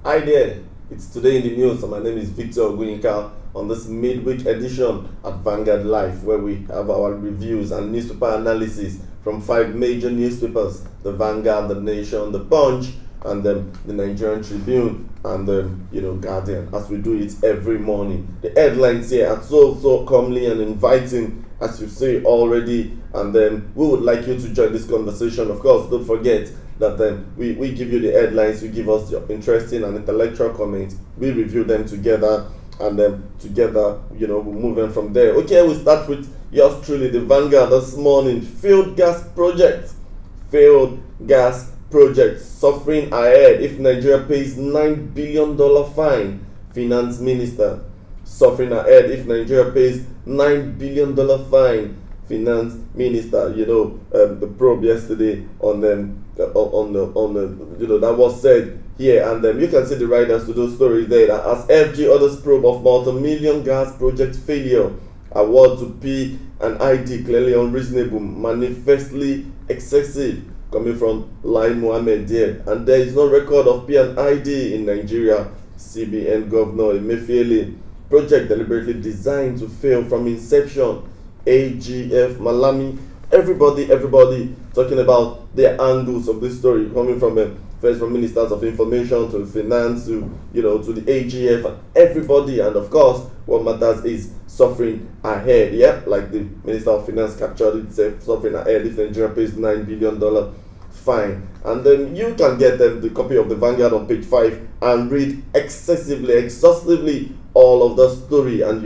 Hi there, it's Today in the News, and my name is Victor Ogunyika on this midweek edition at Vanguard Live, where we have our reviews and newspaper analysis from five major newspapers: the Vanguard, the Nation, the Punch, and the Nigerian Tribune, and Guardian, as we do it every morning. The headlines here are so comely and inviting, as you say already, and then we would like you to join this conversation. Of course, don't forget that we give you the headlines, you give us your interesting and intellectual comments, we review them together, and then together, we're moving from there. Okay, we start with yours truly, the Vanguard this morning. Failed gas project suffering ahead if Nigeria pays $9 billion fine. Finance minister suffering ahead if Nigeria pays $9 billion fine. Finance minister, the probe yesterday on the that was said here, and you can see the writers to those stories there. That as FG orders probe of multi-million gas project failure, award to P and ID clearly unreasonable, manifestly excessive, coming from Lai Mohammed there. And there is no record of P and ID in Nigeria. CBN Governor Emefiele, project deliberately designed to fail from inception. AGF Malami, everybody talking about their angles of this story, coming from first from ministers of information to finance to to the AGF and everybody. And of course, what matters is suffering ahead. Yeah, like the minister of finance captured it, suffering ahead if Nigeria pays $9 billion fine. And then you can get the copy of the Vanguard on page 5 and read exhaustively all of the story, and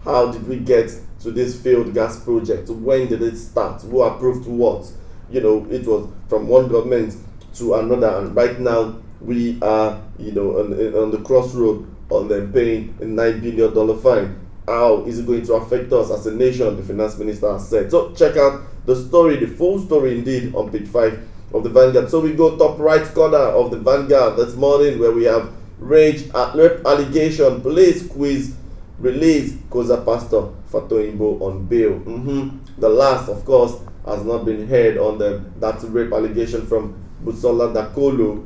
how did we get to this failed gas project? When did it start? Who approved what? It was from one government to another, and right now we are on the crossroad on them paying a $9 billion fine. How is it going to affect us as a nation? The finance minister has said. So check out the story, the full story indeed, on page 5 of the Vanguard. So we go top right corner of the Vanguard this morning, where we have rape allegation, police quiz release Koza pastor Fatoyinbo on bail. The last, of course, has not been heard on that rape allegation from Busola Dakolo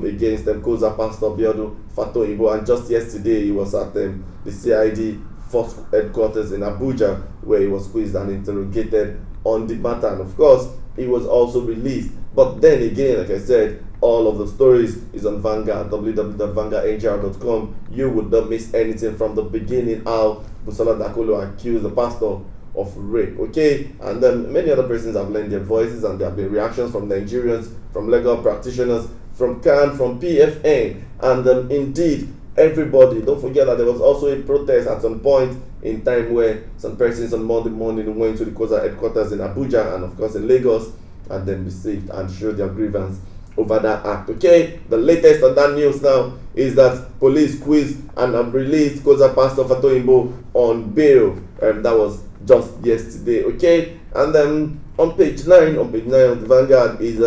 against Koza pastor Biodu Fatoyinbo. And just yesterday, he was at the CID Force headquarters in Abuja, where he was quizzed and interrogated on the matter. And of course, he was also released. But then again, like I said, all of the stories is on Vanguard, www.vanguardnjr.com. You would not miss anything from the beginning, how Busola Dakolo accused the pastor of rape. Okay, and then many other persons have lent their voices, and there have been reactions from Nigerians, from legal practitioners, from CAN, from PFN, and indeed everybody. Don't forget that there was also a protest at some point in time where some persons on Monday morning went to the COSA headquarters in Abuja and of course in Lagos, and then besieged and showed their grievance over that act. Okay, the latest on that news now is that police quiz and have released Koza pastor Fatoyinbo on bail. That was just yesterday. Okay, and then on page 9 of the Vanguard is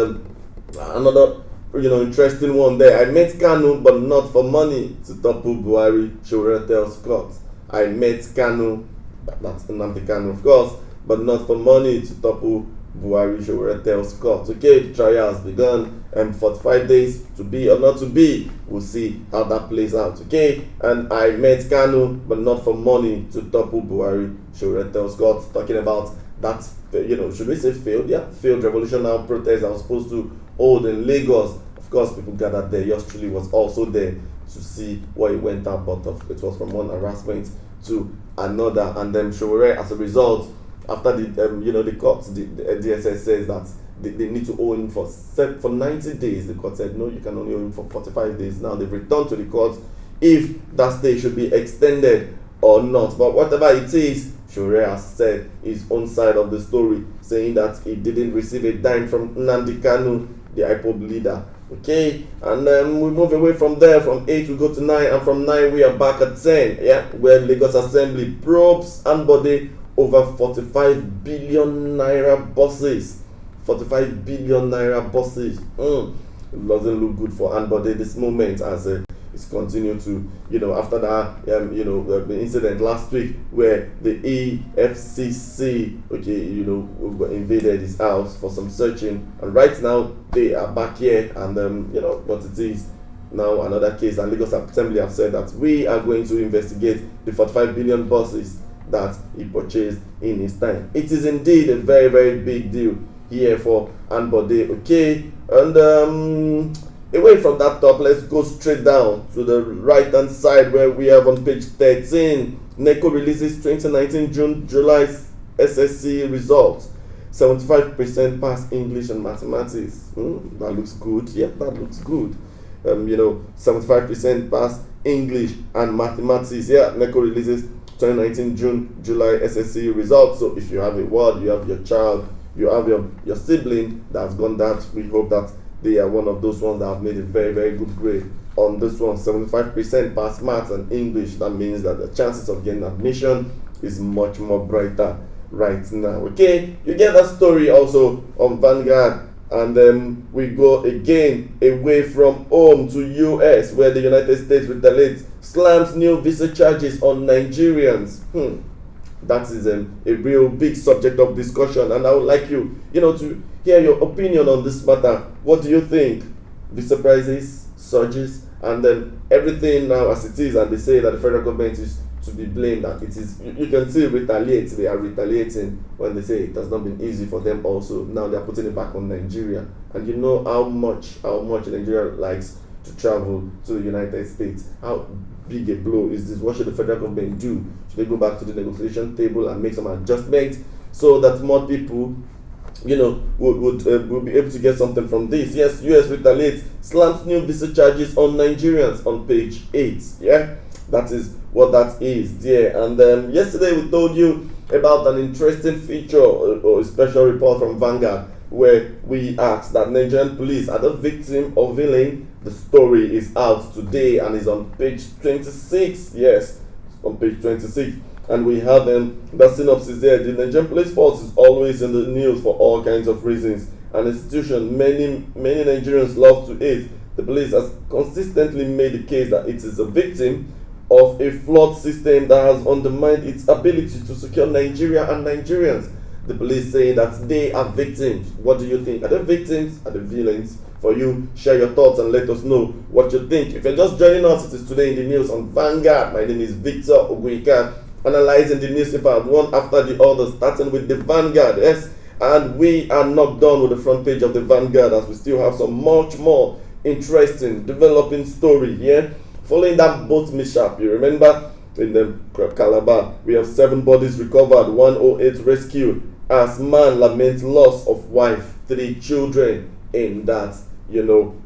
another interesting one there. I met Kanu, but not for money, to topple Buhari, Showore tells court. I met Kanu, that's Nnamdi Kanu, of course, but not for money, to topple Buhari, Showore tells court. Okay, the trial has begun, and 45 days to be or not to be. We'll see how that plays out. Okay, and I met Kanu, but not for money, to topple Buhari, Showore tells court. Talking about that, should we say failed? Yeah, failed revolutionary protest that was supposed to hold in Lagos. Of course, people gathered there. Yours truly was also there to see what it went out, but it was from one harassment to another. And then Showore, as a result, after the court, the DSS says that they need to owe him for 90 days. The court said no, you can only owe him for 45 days. Now they've returned to the court if that stay should be extended or not. But whatever it is, Showore has said his own side of the story, saying that he didn't receive a dime from Nnamdi Kanu, the IPOB leader. Okay, and we move away from there. From 8 we go to 9, and from 9 we are back at 10. Yeah, where Lagos Assembly probes Ambode over 45 billion naira buses. 45 billion naira buses. It doesn't look good for Ambode this moment, as it's continued to, after that, the incident last week where the EFCC, invaded his house for some searching, and right now they are back here, and what it is, now another case, and Lagos Assembly have said that we are going to investigate the 45 billion buses that he purchased in his time. It is indeed a very, very big deal here for Ambode. Okay, and away from that top, let's go straight down to the right hand side where we have on page 13, NECO releases 2019 June-July SSC results. 75% pass English and mathematics. That looks good. Yeah, that looks good. 75% pass English and mathematics. Yeah, NECO releases 2019 June-July SSC results. So if you have a ward, you have your child, you have your sibling that's gone that, we hope that they are one of those ones that have made a very, very good grade on this one. 75% pass maths and English. That means that the chances of getting admission is much more brighter right now. Okay, you get that story also on Vanguard, and then we go again away from home to US, where the United States retaliates, slams new visa charges on Nigerians. That is a real big subject of discussion, and I would like you to hear your opinion on this matter. What do you think? Visa prices, surges, and then everything now as it is, and they say that the federal government is to be blamed, that it is, you can see retaliate, they are retaliating when they say it has not been easy for them also. Now they are putting it back on Nigeria, and you know how much Nigeria likes to travel to the United States. How big a blow is this? What should the federal government do? Should they go back to the negotiation table and make some adjustments so that more people will be able to get something from this? Yes, US retaliates, slams new visa charges on Nigerians on page 8. Yeah, that is what that is there. And yesterday we told you about an interesting feature or a special report from Vanguard, where we asked that Nigerian police are the victim of villain. The story is out today and is on page 26. Yes, on page 26. And we have that synopsis there. The Nigerian police force is always in the news for all kinds of reasons. An institution many Nigerians love to hate. The police has consistently made the case that it is a victim of a flawed system that has undermined its ability to secure Nigeria and Nigerians. The police say that they are victims. What do you think? Are they victims? Are they villains? For you, share your thoughts and let us know what you think. If you're just joining us, it is Today in the News on Vanguard. My name is Victor Oguika, analyzing the newspaper one after the other, starting with the Vanguard. Yes, and we are not done with the front page of the Vanguard, as we still have some much more interesting developing story here. Following that boat mishap, you remember in the Calabar, we have 7 bodies recovered, 108 rescued, as man laments loss of wife, 3 children in that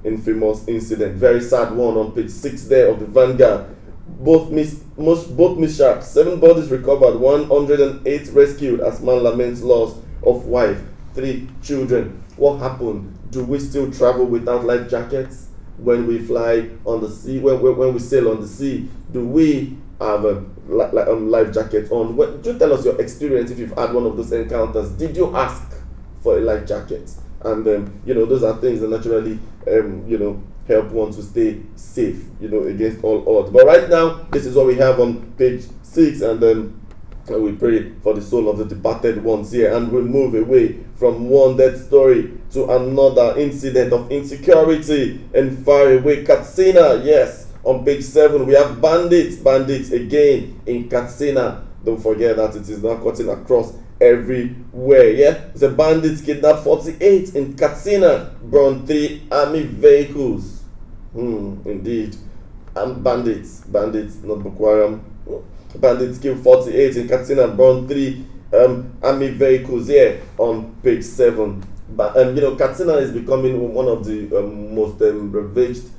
infamous incident. Very sad one on page 6 there of the Vanguard. Both mishaps, 7 bodies recovered, 108 rescued, as man laments loss of wife, 3 children. What happened? Do we still travel without life jackets when we fly on the sea? When we sail on the sea, do we have a life jacket on? Do tell us your experience if you've had one of those encounters. Did you ask for a life jacket? And those are things that naturally help one to stay safe against all odds. But right now, this is what we have on page 6, and then we pray for the soul of the departed ones here, and we move away from one death story to another incident of insecurity in faraway Katsina. Yes, on page 7 we have bandits again in Katsina. Don't forget that it is now cutting across everywhere. Yeah, the bandits kidnapped 48 in Katsina, burned 3 army vehicles. Indeed, and bandits, not Boko Haram. Bandits killed 48 in Katsina, burned 3 army vehicles here on page 7. But Katsina is becoming one of the most ravaged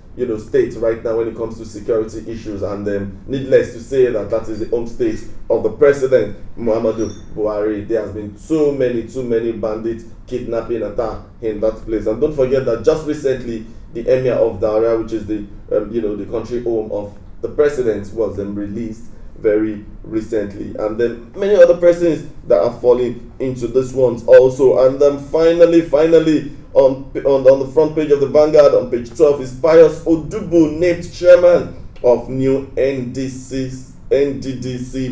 states right now when it comes to security issues, and needless to say that is the home state of the president Muhammadu Buhari. There has been too many bandits kidnapping attack in that place. And don't forget that just recently the emir of Daura, which is the the country home of the president, was released very recently, and then many other persons that are falling into this ones also. And then finally on the front page of the Vanguard on page 12 is Pius Odubu named chairman of new NDDC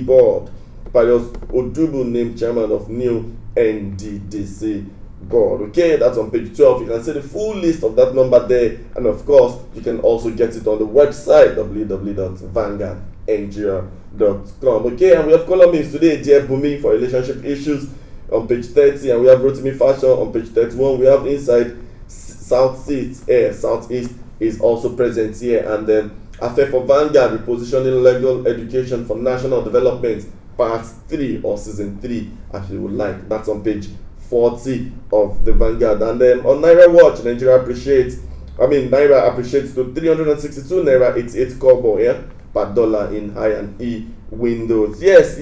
board. Pius Odubu named chairman of new NDDC God. Okay, that's on page 12. You can see the full list of that number there, and of course you can also get it on the website www.vanguardnigeria.com. Okay, and we have columnists today. Dear Bumi for relationship issues on page 30, and we have Rotimi Fashion on page 31. We have Inside Southeast is also present here, and then Affair for Vanguard, repositioning legal education for national development, part 3 or season 3, as you would like. That's on page 40 of the Vanguard. And then on Naira Watch, Naira appreciates to 362 Naira 88 kobo, yeah, per dollar in high and E windows. Yes.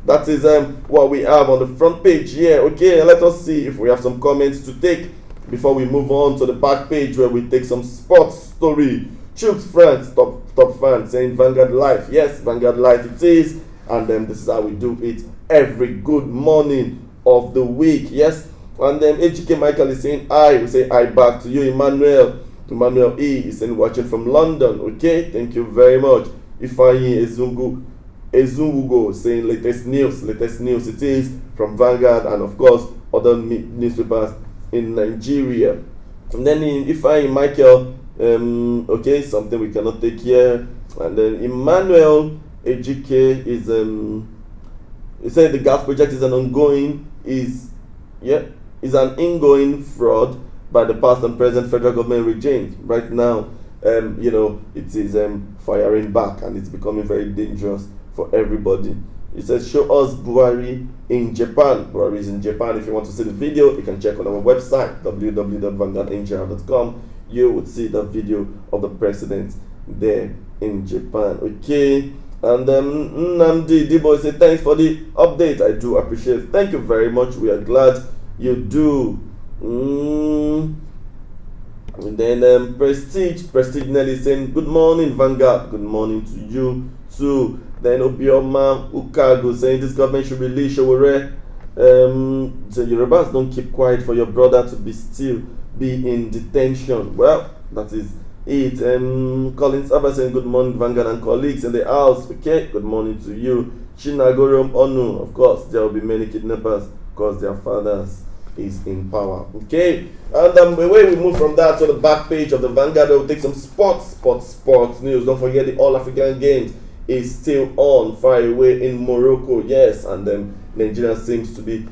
That is what we have on the front page here. Okay, let us see if we have some comments to take before we move on to the back page where we take some sports story. Chooks friends, top fan saying Vanguard Life. Yes, Vanguard Life it is. And then this is how we do it every good morning of the week. Yes. And then HK Michael is saying I. We say I back to you. Emmanuel E is saying watching from London. Okay, thank you very much. Ifeanyi Ezunwugo saying latest news. It is from Vanguard and of course other newspapers in Nigeria. And then Ifeanyi Michael, okay, something we cannot take here. And then Emmanuel AGK is he said the gas project is an ongoing fraud by the past and present federal government regime. Right now, it is firing back and it's becoming very dangerous for everybody. It says show us Buhari in Japan. Buhari is in Japan. If you want to see the video, you can check on our website www.vanguardnigeria.com. You would see the video of the president there in Japan. Okay. And Nnamdi Dibo said thanks for the update. I do appreciate it. Thank you very much. We are glad you do. And then Prestige Nelly saying good morning Vanguard. Good morning to you too. Then Obioma Ukago saying this government should release Showore. The Yorubas don't keep quiet for your brother to be in detention. Well, that is it. Collins Abba saying good morning Vanguard and colleagues in the house. Okay, good morning to you. Chinagorom Onu, of course there will be many kidnappers because their fathers is in power. Okay, and the way we move from that to the back page of the Vanguard, we'll take some sports news. Don't forget the All African Games is still on, far away in Morocco. Yes, and Nigeria seems to be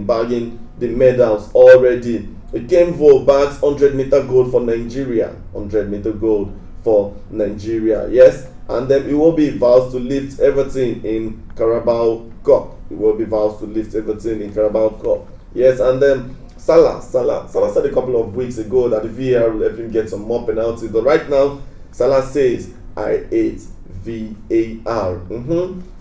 bagging the medals already. The Kemvo bags 100-meter gold for Nigeria. 100-meter gold for Nigeria. Yes, and then it will be vows to lift Everton in Carabao Cup. Yes, and then Salah said a couple of weeks ago that the VAR will let him get some more penalties. But right now, Salah says, I hate VAR.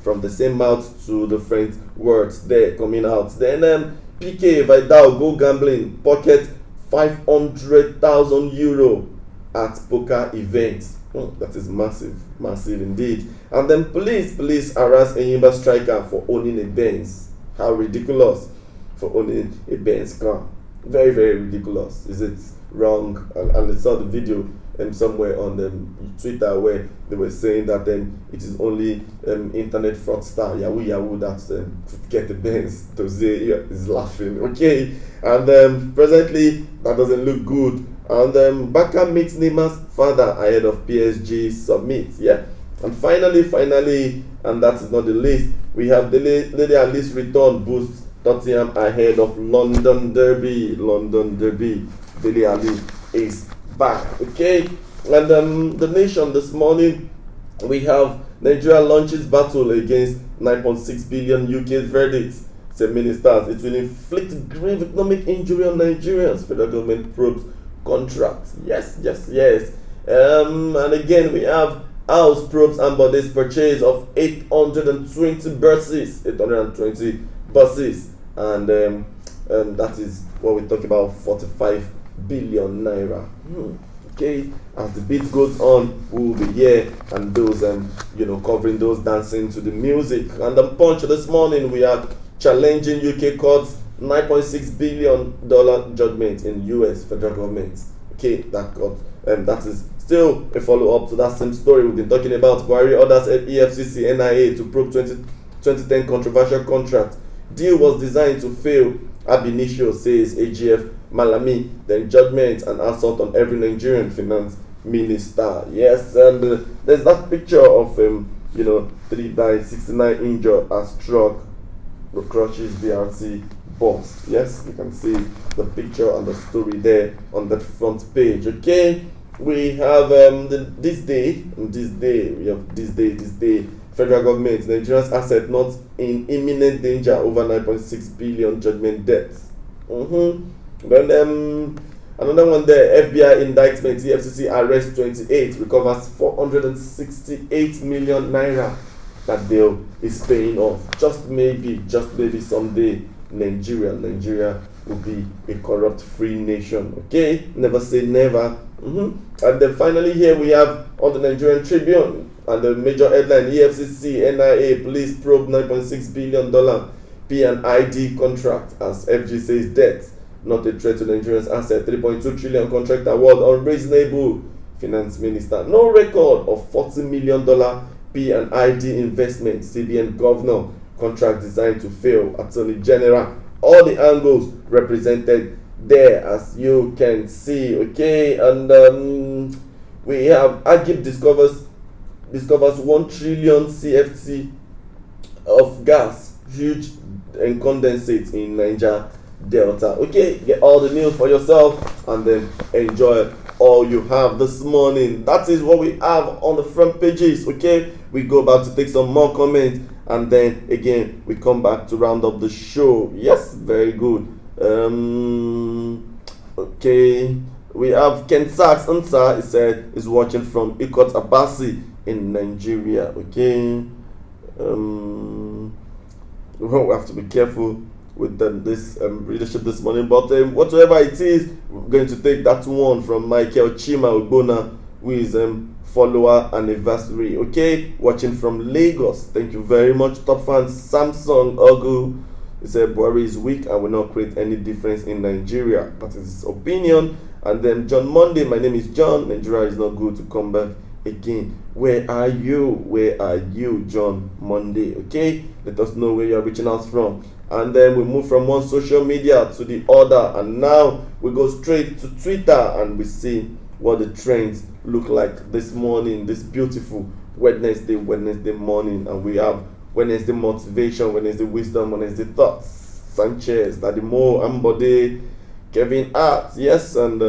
From the same mouth to different words there coming out. Then PK Vidal go gambling, pocket 500,000 euro at poker events. That is massive indeed. And then police harass Enyimba striker for owning a Benz. How ridiculous for owning a Benz car. Very, very ridiculous. Is it wrong? And I saw the video somewhere on Twitter where they were saying that it is only internet fraudster Yahoo that get the Benz. To say is laughing. Okay, and presently that doesn't look good. And Baka meets Neymar's father ahead of PSG summit. Yeah, and finally, and that is not the least, we have Dele Alli's return boosts Tottenham ahead of London Derby. Dele Alli is back. Okay, and the Nation this morning, we have Nigeria launches battle against 9.6 billion UK's verdict. Say ministers, it will inflict grave economic injury on Nigerians. Federal government probes contracts. Yes. And again, we have House probes Amboday's purchase of 820 buses. And that is what we talk about, 45 billion naira. Okay, as the beat goes on, we will be here and those covering those dancing to the music. And the Punch this morning, we are challenging UK courts $9.6 billion judgment in US federal government. Okay, that is still a follow-up to that same story we've been talking about. Buhari orders EFCC NIA to probe 2010 controversial contract. Deal was designed to fail Abinishio says AGF Malami, then judgment and assault on every Nigerian finance minister. Yes, and there's that picture of 3 died, 69 injured as truck crushes BRT bus. Yes, you can see the picture and the story there on that front page. Okay, we have this day. Federal government, Nigeria's asset not in imminent danger over 9.6 billion judgment debts. Then another one there, FBI indictment, EFCC arrest 28, recovers 468 million naira that bill is paying off. Just maybe someday Nigeria will be a corrupt-free nation. Okay, never say never. And then finally here we have on the Nigerian Tribune and the major headline: EFCC, NIA, police probe $9.6 billion P&ID contract as FG says debt not a threat to Nigeria's asset. 3.2 trillion contract award unreasonable. Finance minister, no record of $40 million P&ID investment. CBN governor, contract designed to fail. Attorney general, all the angles represented there as you can see. Okay, and we have Agip discovers 1 trillion CFT of gas, huge and condensate in Niger Delta. Okay, get all the news for yourself and then enjoy all you have this morning. That is what we have on the front pages. Okay, we go back to take some more comments and then again we come back to round up the show. Yes, very good. Okay, we have Ken Sachs Ansar. He said is watching from Ikot Abasi in Nigeria. Okay, we have to be careful with this leadership this morning, but whatever it is, we're going to take that one from Michael Chima Ugbona, who is follower anniversary. Okay, watching from Lagos. Thank you very much, top fan Samsung Ogu. He said Buhari is weak and will not create any difference in Nigeria. That is his opinion. And then John Monday, my name is John. Nigeria is not good to come back again. Where are you, John Monday? Okay, let us know where you are reaching out from. And then we move from one social media to the other, and now we go straight to Twitter and we see what the trends look like this morning, this beautiful Wednesday morning. And we have Wednesday motivation, Wednesday wisdom, Wednesday thoughts. Sanchez, Dadimo, Ambode, Kevin Hart, yes, and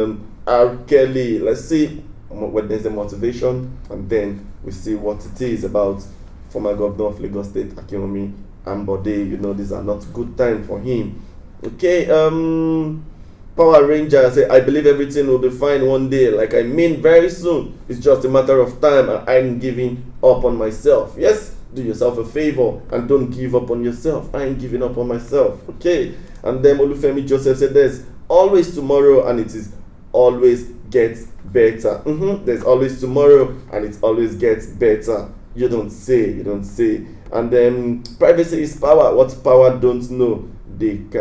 R. Kelly. Let's see Wednesday motivation, and then we see what it is about former governor of Lagos State, Akinwumi Ambode. These are not good time for him. Okay, Power Ranger say, I believe everything will be fine one day. Very soon. It's just a matter of time, and I'm giving up on myself. Yes, do yourself a favor and don't give up on yourself. I ain't giving up on myself. Okay, and then Olufemi Joseph said, there's always tomorrow, and it is always gets better. There's always tomorrow, and it always gets better. You don't say. And then privacy is power. What power don't know,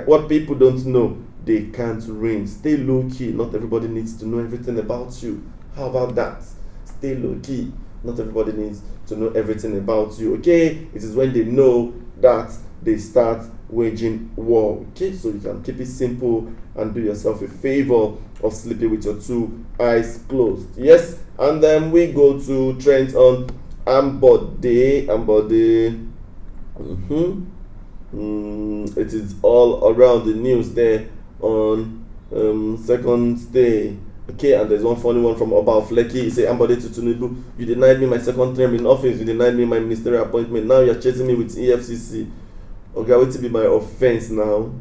what people don't know, they can't reign. Stay low key. Not everybody needs to know everything about you. How about that? Stay low key. Not everybody needs to know everything about you. Okay, it is when they know that they start waging war. Okay, so you can keep it simple and do yourself a favor of sleeping with your 2 eyes closed. Yes, and then we go to trends on Ambode. It is all around the news there on second day. Okay, and there's one funny one from Oba Fleki. He say, Ambode to Tinubu, you denied me my second term in office, you denied me my ministerial appointment, now you're chasing me with EFCC. Okay, what to be my offense now?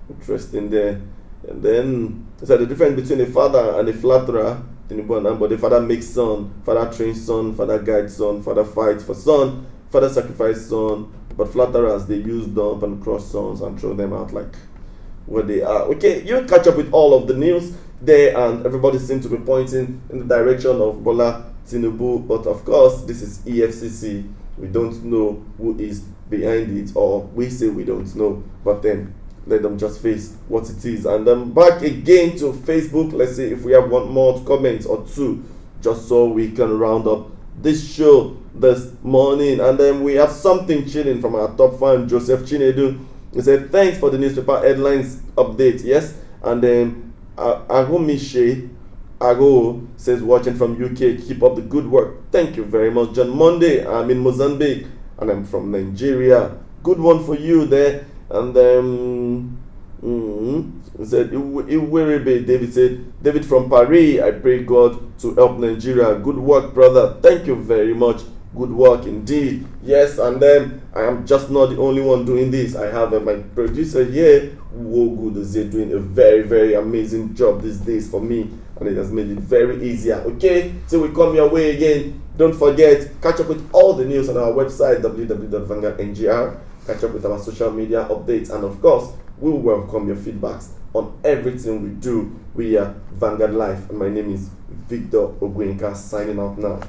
Interesting there. And then so the difference between a father and a flatterer, Tinubu and Ambode: father makes son, father trains son, father guides son, father fights for son, father sacrifices son. But flatterers, they use dump and crush sons and throw them out like what they are. Okay, you catch up with all of the news there, and everybody seems to be pointing in the direction of Bola Tinubu. But of course, this is EFCC. We don't know who is behind it, or we say we don't know. But then let them just face what it is. And then back again to Facebook. Let's see if we have one more comment or two, just so we can round up this show this morning. And then we have something chilling from our top fan, Joseph Chinedu. He said, thanks for the newspaper headlines update. Yes. And then Agomishe Ago says, watching from UK, keep up the good work. Thank you very much. John Monday, I'm in Mozambique and I'm from Nigeria. Good one for you there. And then said Iwerebe, David said, David from Paris, I pray God to help Nigeria. Good work, brother. Thank you very much. Good work indeed. Yes, and then I am just not the only one doing this. I have my producer here, Wogu Dozie, doing a very, very amazing job these days for me, and it has made it very easier. Okay, till we come your way again, don't forget, catch up with all the news on our website, www.vanguard.ngr. Catch up with our social media updates, and of course, we will welcome your feedbacks on everything we do. We are Vanguard Life, and my name is Victor Ogwenka, signing out now.